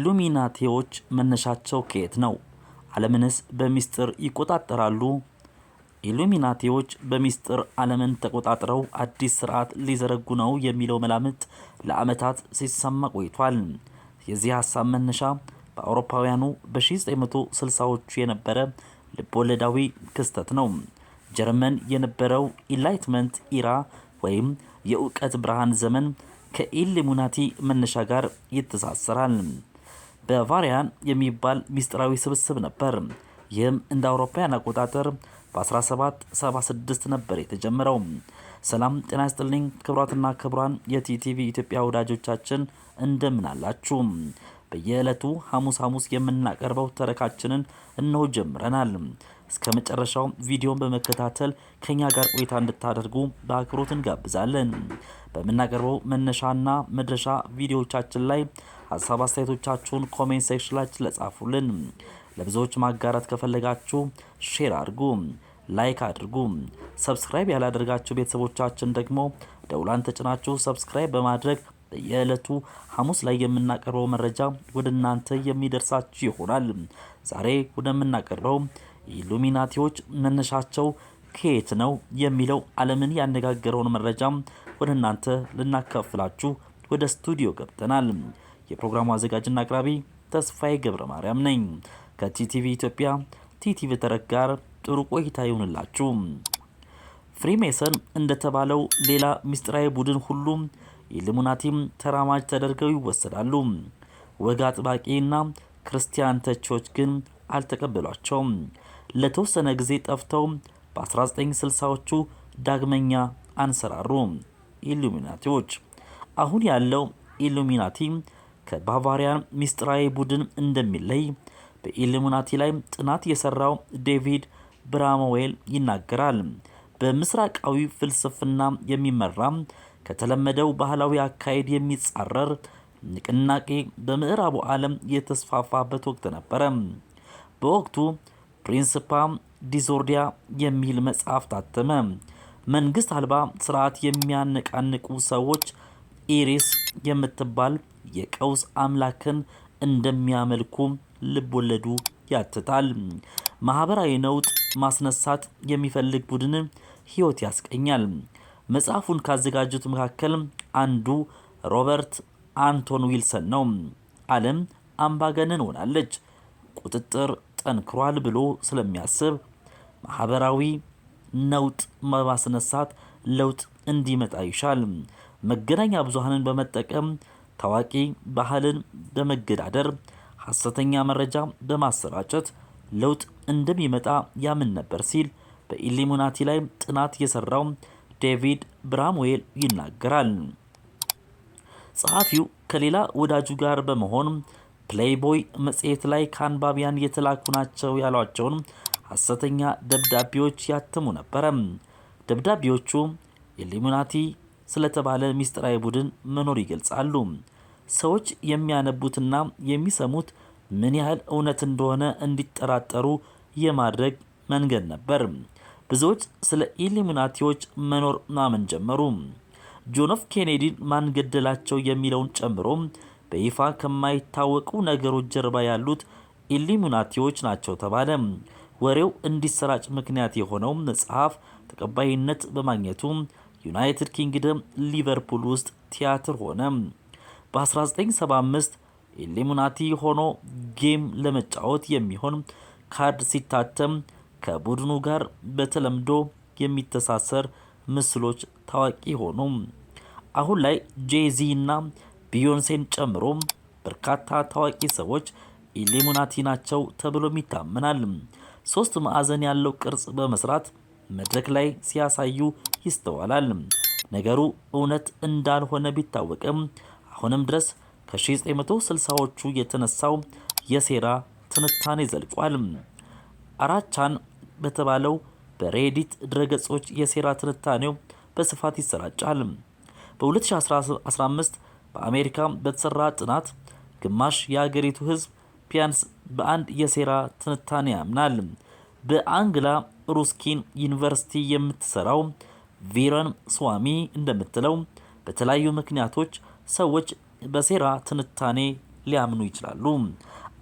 ኢሉሚናቲዎች መነሻቸው ከየት ነው? ዓለምንስ በሚስጥር ይቆጣጠራሉ? ኢሉሚናቲዎች በሚስጥር ዓለምን ተቆጣጥረው አዲስ ስርዓት ሊዘረጉ ነው የሚለው መላምት ለዓመታት ሲሰማ ቆይቷል። የዚህ ሐሳብ መነሻ በአውሮፓውያኑ በ1960ዎቹ የነበረ ልቦለዳዊ ክስተት ነው። ጀርመን የነበረው ኢንላይትመንት ኢራ ወይም የእውቀት ብርሃን ዘመን ከኢሉሚናቲ መነሻ ጋር ይተሳሰራል። ባቫሪያን የሚባል ሚስጥራዊ ስብስብ ነበር። ይህም እንደ አውሮፓውያን አቆጣጠር በ1776 ነበር የተጀመረው። ሰላም ጤና ይስጥልኝ ክቡራትና ክቡራን የቲቲቪ ኢትዮጵያ ወዳጆቻችን እንደምን አላችሁ? በየዕለቱ ሐሙስ የምናቀርበው ተረካችንን እነሆ ጀምረናል። እስከ መጨረሻው ቪዲዮን በመከታተል ከኛ ጋር ቆይታ እንድታደርጉ በአክብሮት እንጋብዛለን። በመናቀርበው መነሻና መድረሻ ቪዲዮዎቻችን ላይ ሀሳብ አስተያየቶቻችሁን ኮሜንት ሴክሽን ላይ ለጻፉልን። ለብዙዎች ማጋራት ከፈለጋችሁ ሼር አድርጉ፣ ላይክ አድርጉ። ሰብስክራይብ ያላደረጋችሁ ቤተሰቦቻችን ደግሞ ደውላን ተጭናችሁ ሰብስክራይብ በማድረግ በየዕለቱ ሐሙስ ላይ የምናቀርበው መረጃ ወደ እናንተ የሚደርሳችሁ ይሆናል። ዛሬ ወደምናቀርበው ኢሉሚናቲዎች መነሻቸው ከየት ነው የሚለው ዓለምን ያነጋገረውን መረጃ ወደ እናንተ ልናካፍላችሁ ወደ ስቱዲዮ ገብተናል። የፕሮግራሙ አዘጋጅና አቅራቢ ተስፋዬ ገብረ ማርያም ነኝ። ከቲቲቪ ኢትዮጵያ ቲቲቪ ተረክ ጋር ጥሩ ቆይታ ይሁንላችሁ። ፍሪሜሰን እንደተባለው ሌላ ሚስጥራዊ ቡድን ሁሉ ኢሉሚናቲም ተራማጅ ተደርገው ይወሰዳሉ። ወግ አጥባቂና ክርስቲያን ተቺዎች ግን አልተቀበሏቸውም። ለተወሰነ ጊዜ ጠፍተው በ1960ዎቹ ዳግመኛ አንሰራሩ። ኢሉሚናቲዎች አሁን ያለው ኢሉሚናቲ ከባቫሪያን ሚስጥራዊ ቡድን እንደሚለይ በኢሉሚናቲ ላይ ጥናት የሰራው ዴቪድ ብራምዌል ይናገራል። በምስራቃዊ ፍልስፍና የሚመራ ከተለመደው ባህላዊ አካሄድ የሚጻረር ንቅናቄ በምዕራቡ ዓለም የተስፋፋበት ወቅት ነበረ። በወቅቱ ፕሪንሲፓ ዲስኦርዲያ የሚል መጽሐፍ ታተመ። መንግስት አልባ ስርዓት የሚያነቃንቁ ሰዎች ኢሪስ የምትባል የቀውስ አምላክን እንደሚያመልኩ ልቦለዱ ያትታል። ማህበራዊ ነውጥ ማስነሳት የሚፈልግ ቡድን ህይወት ያስቀኛል። መጽሐፉን ካዘጋጁት መካከል አንዱ ሮበርት አንቶን ዊልሰን ነው። ዓለም አምባገነን ሆናለች፣ ቁጥጥር ጠንክሯል ብሎ ስለሚያስብ ማህበራዊ ነውጥ በማስነሳት ለውጥ እንዲመጣ ይሻል። መገናኛ ብዙሃንን በመጠቀም ታዋቂ ባህልን በመገዳደር ሐሰተኛ መረጃ በማሰራጨት ለውጥ እንደሚመጣ ያምን ነበር ሲል በኢሉሚናቲ ላይ ጥናት የሰራው ዴቪድ ብራምዌል ይናገራል። ጸሐፊው ከሌላ ወዳጁ ጋር በመሆን ፕሌይቦይ መጽሔት ላይ ከአንባቢያን የተላኩ ናቸው ያሏቸውን ሐሰተኛ ደብዳቤዎች ያትሙ ነበረ። ደብዳቤዎቹ ኢሉሚናቲ ስለተባለ ሚስጥራዊ ቡድን መኖር ይገልጻሉ። ሰዎች የሚያነቡትና የሚሰሙት ምን ያህል እውነት እንደሆነ እንዲጠራጠሩ የማድረግ መንገድ ነበር። ብዙዎች ስለ ኢሉሚናቲዎች መኖር ማመን ጀመሩ። ጆን ኤፍ ኬኔዲን ማን ገደላቸው የሚለውን ጨምሮ በይፋ ከማይታወቁ ነገሮች ጀርባ ያሉት ኢሉሚናቲዎች ናቸው ተባለ። ወሬው እንዲሰራጭ ምክንያት የሆነው መጽሐፍ ተቀባይነት በማግኘቱ ዩናይትድ ኪንግደም ሊቨርፑል ውስጥ ቲያትር ሆነ። በ1975 ኢሉሚናቲ ሆኖ ጌም ለመጫወት የሚሆን ካርድ ሲታተም ከቡድኑ ጋር በተለምዶ የሚተሳሰር ምስሎች ታዋቂ ሆኑ። አሁን ላይ ጄዚ እና ቢዮንሴን ጨምሮ በርካታ ታዋቂ ሰዎች ኢሉሚናቲ ናቸው ተብሎም ይታመናል። 3 ማዕዘን ያለው ቅርጽ በመስራት መድረክ ላይ ሲያሳዩ ይስተዋላል። ነገሩ እውነት እንዳልሆነ ቢታወቅም አሁንም ድረስ ከ1960ዎቹ የተነሳው የሴራ ትንታኔ ዘልቋል። አራቻን በተባለው በሬዲት ድረገጾች የሴራ ትንታኔው በስፋት ይሰራጫል። በ2015 በአሜሪካ በተሰራ ጥናት ግማሽ የአገሪቱ ህዝብ ቢያንስ በአንድ የሴራ ትንታኔ ያምናል። በአንግላ ሩስኪን ዩኒቨርሲቲ የምትሰራው ቪረን ስዋሚ እንደምትለው በተለያዩ ምክንያቶች ሰዎች በሴራ ትንታኔ ሊያምኑ ይችላሉ።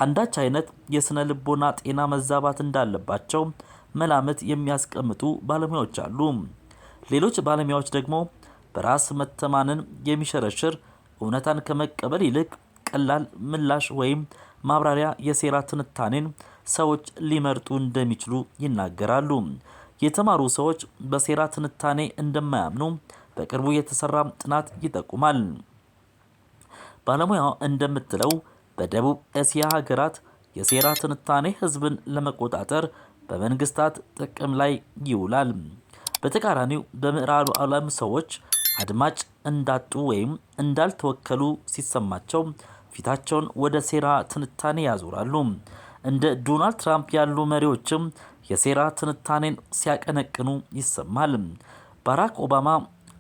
አንዳች አይነት የስነ ልቦና ጤና መዛባት እንዳለባቸው መላምት የሚያስቀምጡ ባለሙያዎች አሉ። ሌሎች ባለሙያዎች ደግሞ በራስ መተማመንን የሚሸረሽር እውነታን ከመቀበል ይልቅ ቀላል ምላሽ ወይም ማብራሪያ የሴራ ትንታኔን ሰዎች ሊመርጡ እንደሚችሉ ይናገራሉ። የተማሩ ሰዎች በሴራ ትንታኔ እንደማያምኑ በቅርቡ የተሰራ ጥናት ይጠቁማል። ባለሙያው እንደምትለው በደቡብ እስያ ሀገራት የሴራ ትንታኔ ህዝብን ለመቆጣጠር በመንግስታት ጥቅም ላይ ይውላል። በተቃራኒው በምዕራቡ ዓለም ሰዎች አድማጭ እንዳጡ ወይም እንዳልተወከሉ ሲሰማቸው ፊታቸውን ወደ ሴራ ትንታኔ ያዞራሉ። እንደ ዶናልድ ትራምፕ ያሉ መሪዎችም የሴራ ትንታኔን ሲያቀነቅኑ ይሰማል። ባራክ ኦባማ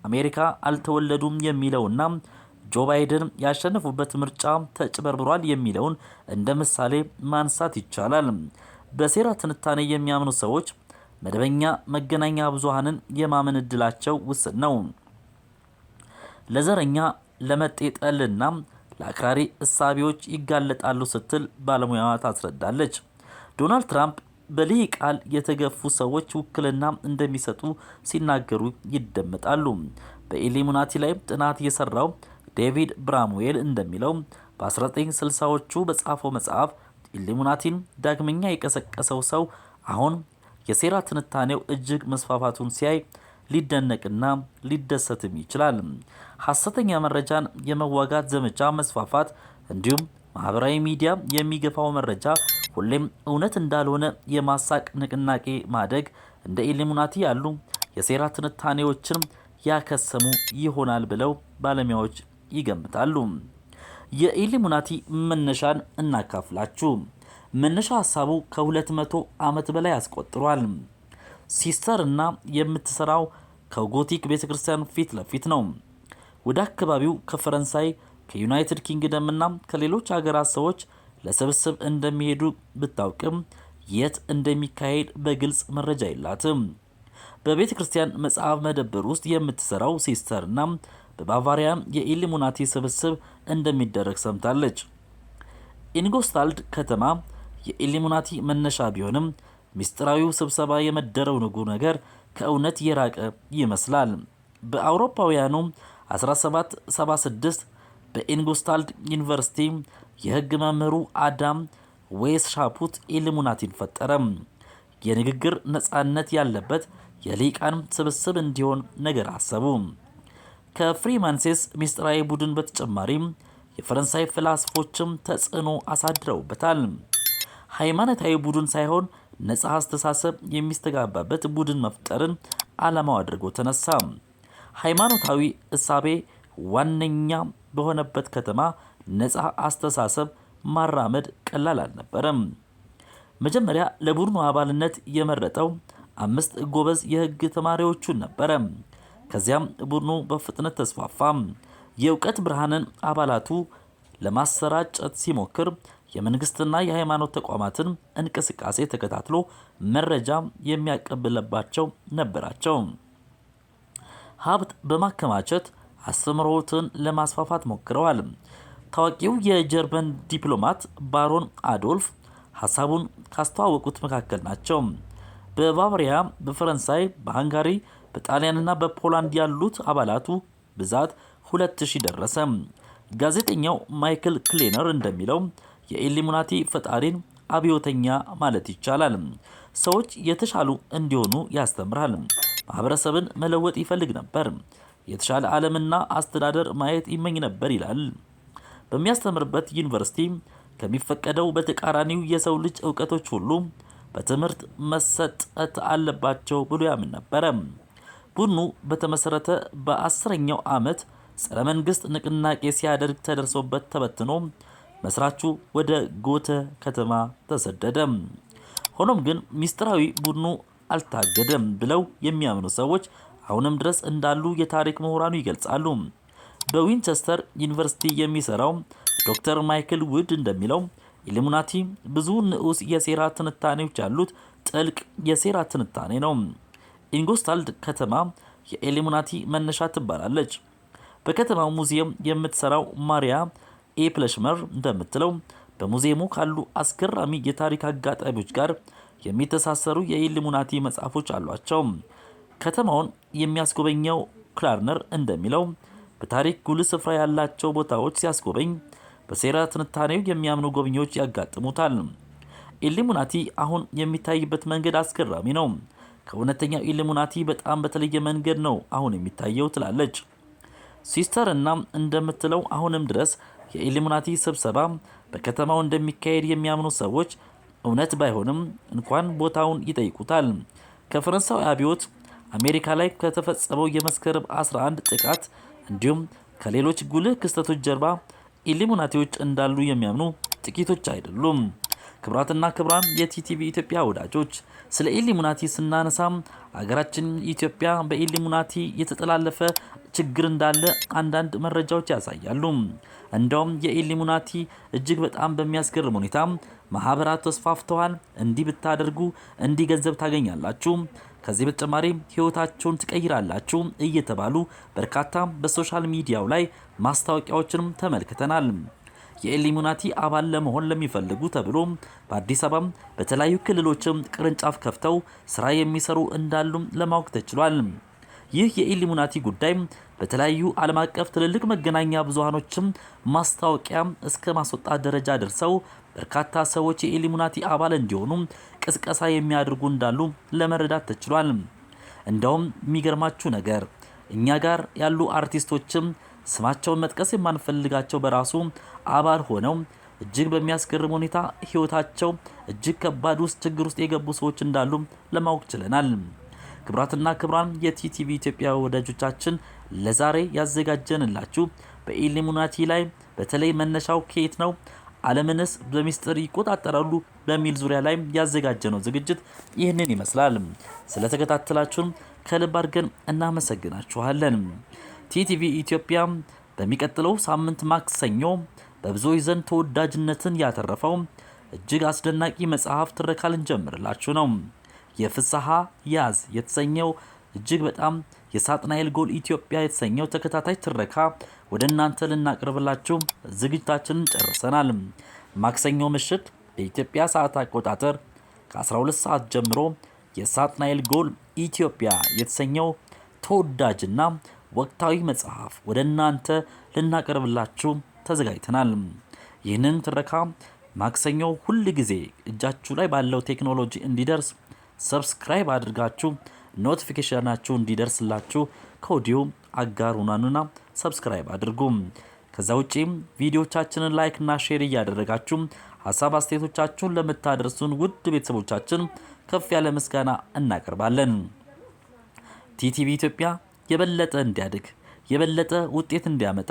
አሜሪካ አልተወለዱም የሚለውና ጆ ባይደን ያሸነፉበት ምርጫ ተጭበርብሯል የሚለውን እንደ ምሳሌ ማንሳት ይቻላል። በሴራ ትንታኔ የሚያምኑ ሰዎች መደበኛ መገናኛ ብዙሃንን የማመን እድላቸው ውስን ነው። ለዘረኛ ለመጤጠልና ለአክራሪ እሳቢዎች ይጋለጣሉ ስትል ባለሙያዋ ታስረዳለች። ዶናልድ ትራምፕ በልሂቃን የተገፉ ሰዎች ውክልና እንደሚሰጡ ሲናገሩ ይደመጣሉ። በኢሉሚናቲ ላይ ጥናት የሰራው ዴቪድ ብራምዌል እንደሚለው በ1960ዎቹ በጻፈው መጽሐፍ ኢሉሚናቲን ዳግመኛ የቀሰቀሰው ሰው አሁን የሴራ ትንታኔው እጅግ መስፋፋቱን ሲያይ ሊደነቅና ሊደሰትም ይችላል። ሐሰተኛ መረጃን የመዋጋት ዘመቻ መስፋፋት እንዲሁም ማህበራዊ ሚዲያ የሚገፋው መረጃ ሁሌም እውነት እንዳልሆነ የማሳቅ ንቅናቄ ማደግ እንደ ኢሉሚናቲ ያሉ የሴራ ትንታኔዎችን ያከሰሙ ይሆናል ብለው ባለሙያዎች ይገምታሉ። የኢሉሚናቲ መነሻን እናካፍላችሁ። መነሻ ሀሳቡ ከ200 ዓመት በላይ ያስቆጥሯል። ሲስተር እና የምትሰራው ከጎቲክ ቤተክርስቲያን ፊት ለፊት ነው። ወደ አካባቢው ከፈረንሳይ ከዩናይትድ ኪንግደም እና ከሌሎች ሀገራት ሰዎች ለስብስብ እንደሚሄዱ ብታውቅም የት እንደሚካሄድ በግልጽ መረጃ የላትም። በቤተ ክርስቲያን መጽሐፍ መደብር ውስጥ የምትሰራው ሲስተርና በባቫሪያ የኢሉሚናቲ ስብስብ እንደሚደረግ ሰምታለች። ኢንጎስታልድ ከተማ የኢሉሚናቲ መነሻ ቢሆንም ሚስጥራዊው ስብሰባ የመደረጉ ነገር ከእውነት የራቀ ይመስላል። በአውሮፓውያኑ 1776 በኢንጎስታልድ ዩኒቨርሲቲ የሕግ መምህሩ አዳም ዌስሻፑት ኢሉሚናቲን ፈጠረ። የንግግር ነጻነት ያለበት የሊቃን ስብስብ እንዲሆን ነገር አሰቡ። ከፍሪማንሴስ ሚስጥራዊ ቡድን በተጨማሪም የፈረንሳይ ፍልስፎችም ተጽዕኖ አሳድረውበታል። ሃይማኖታዊ ቡድን ሳይሆን ነጻ አስተሳሰብ የሚስተጋባበት ቡድን መፍጠርን ዓላማው አድርጎ ተነሳ። ሃይማኖታዊ እሳቤ ዋነኛ በሆነበት ከተማ ነጻ አስተሳሰብ ማራመድ ቀላል አልነበረም። መጀመሪያ ለቡድኑ አባልነት የመረጠው 5 ጎበዝ የሕግ ተማሪዎቹን ነበረ። ከዚያም ቡድኑ በፍጥነት ተስፋፋ። የእውቀት ብርሃንን አባላቱ ለማሰራጨት ሲሞክር የመንግስትና የሃይማኖት ተቋማትን እንቅስቃሴ ተከታትሎ መረጃ የሚያቀብልባቸው ነበራቸው። ሀብት በማከማቸት አስተምህሮትን ለማስፋፋት ሞክረዋል። ታዋቂው የጀርመን ዲፕሎማት ባሮን አዶልፍ ሀሳቡን ካስተዋወቁት መካከል ናቸው። በባቫሪያ፣ በፈረንሳይ፣ በሃንጋሪ፣ በጣሊያንና በፖላንድ ያሉት አባላቱ ብዛት 2000 ደረሰ። ጋዜጠኛው ማይክል ክሌነር እንደሚለው የኢሉሚናቲ ፈጣሪን አብዮተኛ ማለት ይቻላል። ሰዎች የተሻሉ እንዲሆኑ ያስተምራል። ማህበረሰብን መለወጥ ይፈልግ ነበር። የተሻለ ዓለምና አስተዳደር ማየት ይመኝ ነበር ይላል። በሚያስተምርበት ዩኒቨርሲቲ ከሚፈቀደው በተቃራኒው የሰው ልጅ እውቀቶች ሁሉ በትምህርት መሰጠት አለባቸው ብሎ ያምን ነበር። ቡድኑ በተመሰረተ በ10ኛው ዓመት ጸረ መንግስት ንቅናቄ ሲያደርግ ተደርሶበት ተበትኖ መስራቹ ወደ ጎተ ከተማ ተሰደደ። ሆኖም ግን ሚስጥራዊ ቡድኑ አልታገደም ብለው የሚያምኑ ሰዎች አሁንም ድረስ እንዳሉ የታሪክ ምሁራኑ ይገልጻሉ። በዊንቸስተር ዩኒቨርሲቲ የሚሰራው ዶክተር ማይክል ውድ እንደሚለው ኢሉሚናቲ ብዙ ንዑስ የሴራ ትንታኔዎች ያሉት ጥልቅ የሴራ ትንታኔ ነው። ኢንጎስታልድ ከተማ የኢሉሚናቲ መነሻ ትባላለች። በከተማው ሙዚየም የምትሰራው ማሪያ ኤፕለሽመር እንደምትለው በሙዚየሙ ካሉ አስገራሚ የታሪክ አጋጣሚዎች ጋር የሚተሳሰሩ የኢሉሚናቲ መጽሐፎች አሏቸው። ከተማውን የሚያስጎበኘው ክላርነር እንደሚለው በታሪክ ጉልህ ስፍራ ያላቸው ቦታዎች ሲያስጎበኝ በሴራ ትንታኔው የሚያምኑ ጎብኚዎች ያጋጥሙታል። ኢሉሚናቲ አሁን የሚታይበት መንገድ አስገራሚ ነው። ከእውነተኛው ኢሉሚናቲ በጣም በተለየ መንገድ ነው አሁን የሚታየው ትላለች ሲስተር። እና እንደምትለው አሁንም ድረስ የኢሉሚናቲ ስብሰባ በከተማው እንደሚካሄድ የሚያምኑ ሰዎች እውነት ባይሆንም እንኳን ቦታውን ይጠይቁታል። ከፈረንሳይ አብዮት አሜሪካ ላይ ከተፈጸመው የመስከረም 11 ጥቃት እንዲሁም ከሌሎች ጉልህ ክስተቶች ጀርባ ኢሉሚናቲዎች እንዳሉ የሚያምኑ ጥቂቶች አይደሉም። ክብራትና ክብራን የቲቲቪ ኢትዮጵያ ወዳጆች ስለ ኢሉሚናቲ ስናነሳም አገራችን ኢትዮጵያ በኢሉሚናቲ የተጠላለፈ ችግር እንዳለ አንዳንድ መረጃዎች ያሳያሉ። እንደውም የኢሉሚናቲ እጅግ በጣም በሚያስገርም ሁኔታ ማህበራት ተስፋፍተዋል። እንዲህ ብታደርጉ እንዲህ ገንዘብ ታገኛላችሁ፣ ከዚህ በተጨማሪ ህይወታችሁን ትቀይራላችሁ እየተባሉ በርካታ በሶሻል ሚዲያው ላይ ማስታወቂያዎችንም ተመልክተናል። የኢሉሚናቲ አባል ለመሆን ለሚፈልጉ ተብሎ በአዲስ አበባ በተለያዩ ክልሎችም ቅርንጫፍ ከፍተው ስራ የሚሰሩ እንዳሉ ለማወቅ ተችሏል። ይህ የኢሉሚናቲ ጉዳይ በተለያዩ ዓለም አቀፍ ትልልቅ መገናኛ ብዙሃኖችም ማስታወቂያ እስከ ማስወጣት ደረጃ ደርሰው በርካታ ሰዎች የኢሉሚናቲ አባል እንዲሆኑ ቅስቀሳ የሚያደርጉ እንዳሉ ለመረዳት ተችሏል። እንደውም የሚገርማችሁ ነገር እኛ ጋር ያሉ አርቲስቶችም ስማቸውን መጥቀስ የማንፈልጋቸው በራሱ አባል ሆነው እጅግ በሚያስገርም ሁኔታ ህይወታቸው እጅግ ከባድ ውስጥ ችግር ውስጥ የገቡ ሰዎች እንዳሉ ለማወቅ ችለናል። ክብራትና ክብራን የቲቲቪ ኢትዮጵያ ወዳጆቻችን ለዛሬ ያዘጋጀንላችሁ በኢሉሚናቲ ላይ በተለይ መነሻው ከየት ነው፣ ዓለምንስ በሚስጥር ይቆጣጠራሉ በሚል ዙሪያ ላይ ያዘጋጀነው ዝግጅት ይህንን ይመስላል። ስለተከታተላችሁን ከልብ አድርገን እናመሰግናችኋለን። ቲቲቪ ኢትዮጵያ በሚቀጥለው ሳምንት ማክሰኞ በብዙዎች ዘንድ ተወዳጅነትን ያተረፈው እጅግ አስደናቂ መጽሐፍ ትረካ ልንጀምርላችሁ ነው። የፍስሐ ያዝ የተሰኘው እጅግ በጣም የሳጥናኤል ጎል ኢትዮጵያ የተሰኘው ተከታታይ ትረካ ወደ እናንተ ልናቀርብላችሁ ዝግጅታችንን ጨርሰናል። ማክሰኞ ምሽት በኢትዮጵያ ሰዓት አቆጣጠር ከ12 ሰዓት ጀምሮ የሳጥናኤል ጎል ኢትዮጵያ የተሰኘው ተወዳጅና ወቅታዊ መጽሐፍ ወደ እናንተ ልናቀርብላችሁ ተዘጋጅተናል። ይህንን ትረካ ማክሰኞ ሁል ጊዜ እጃችሁ ላይ ባለው ቴክኖሎጂ እንዲደርስ ሰብስክራይብ አድርጋችሁ ኖቲፊኬሽናችሁ እንዲደርስላችሁ ከወዲሁ አጋሩናኑና ሰብስክራይብ አድርጉ። ከዛ ውጪም ቪዲዮቻችንን ላይክ እና ሼር እያደረጋችሁ ሐሳብ አስተያየቶቻችሁን ለምታደርሱን ውድ ቤተሰቦቻችን ከፍ ያለ ምስጋና እናቀርባለን። ቲቲቪ ኢትዮጵያ የበለጠ እንዲያድግ የበለጠ ውጤት እንዲያመጣ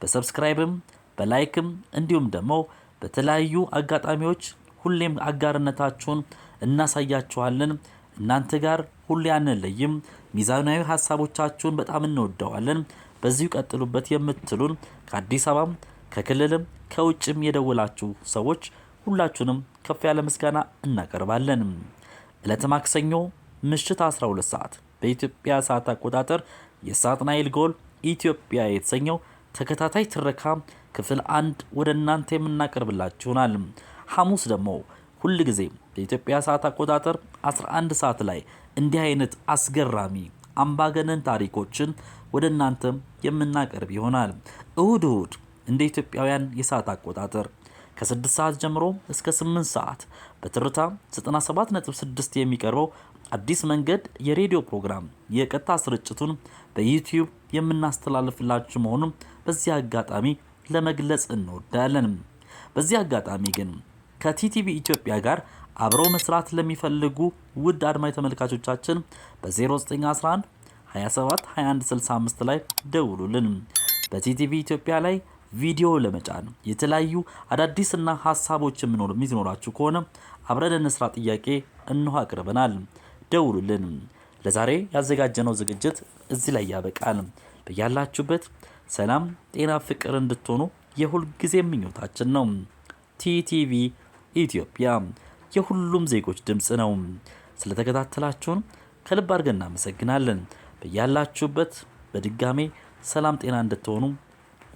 በሰብስክራይብም በላይክም እንዲሁም ደግሞ በተለያዩ አጋጣሚዎች ሁሌም አጋርነታችሁን እናሳያችኋለን። እናንተ ጋር ሁሌ አንለይም። ሚዛናዊ ሐሳቦቻችሁን በጣም እንወደዋለን። በዚሁ ቀጥሉበት የምትሉን ከአዲስ አበባ ከክልልም ከውጭም የደወላችሁ ሰዎች ሁላችሁንም ከፍ ያለ ምስጋና እናቀርባለን። ዕለተ ማክሰኞ ምሽት 12 ሰዓት በኢትዮጵያ ሰዓት አቆጣጠር የሳጥናኤል ጎል ኢትዮጵያ የተሰኘው ተከታታይ ትረካ ክፍል 1 ወደ እናንተ የምናቀርብላችሁናል። ሐሙስ ደግሞ ሁል ጊዜ በኢትዮጵያ ሰዓት አቆጣጠር 11 ሰዓት ላይ እንዲህ አይነት አስገራሚ አምባገነን ታሪኮችን ወደ እናንተ የምናቀርብ ይሆናል። እሁድ እንደ ኢትዮጵያውያን የሰዓት አቆጣጠር ከ6 ሰዓት ጀምሮ እስከ 8 ሰዓት በትርታ 97.6 የሚቀርበው አዲስ መንገድ የሬዲዮ ፕሮግራም የቀጥታ ስርጭቱን በዩቲዩብ የምናስተላልፍላችሁ መሆኑን በዚህ አጋጣሚ ለመግለጽ እንወዳለን። በዚህ አጋጣሚ ግን ከቲቲቪ ኢትዮጵያ ጋር አብረው መስራት ለሚፈልጉ ውድ አድማጭ ተመልካቾቻችን በ0911 27 21 65 ላይ ደውሉልን። በቲቲቪ ኢትዮጵያ ላይ ቪዲዮ ለመጫን የተለያዩ አዳዲስና ሐሳቦች የሚኖራችሁ ከሆነ አብረን እንስራ ጥያቄ እንሆ አቅርበናል። ደውሉልን። ለዛሬ ያዘጋጀነው ዝግጅት እዚህ ላይ ያበቃል። በያላችሁበት ሰላም፣ ጤና፣ ፍቅር እንድትሆኑ የሁል ጊዜ ምኞታችን ነው። ቲቲቪ ኢትዮጵያ የሁሉም ዜጎች ድምጽ ነው። ስለተከታተላችሁን ከልብ አድርገን እናመሰግናለን። በያላችሁበት በድጋሜ ሰላም ጤና እንድትሆኑ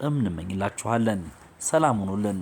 እንመኝላችኋለን። ሰላም ሁኑልን።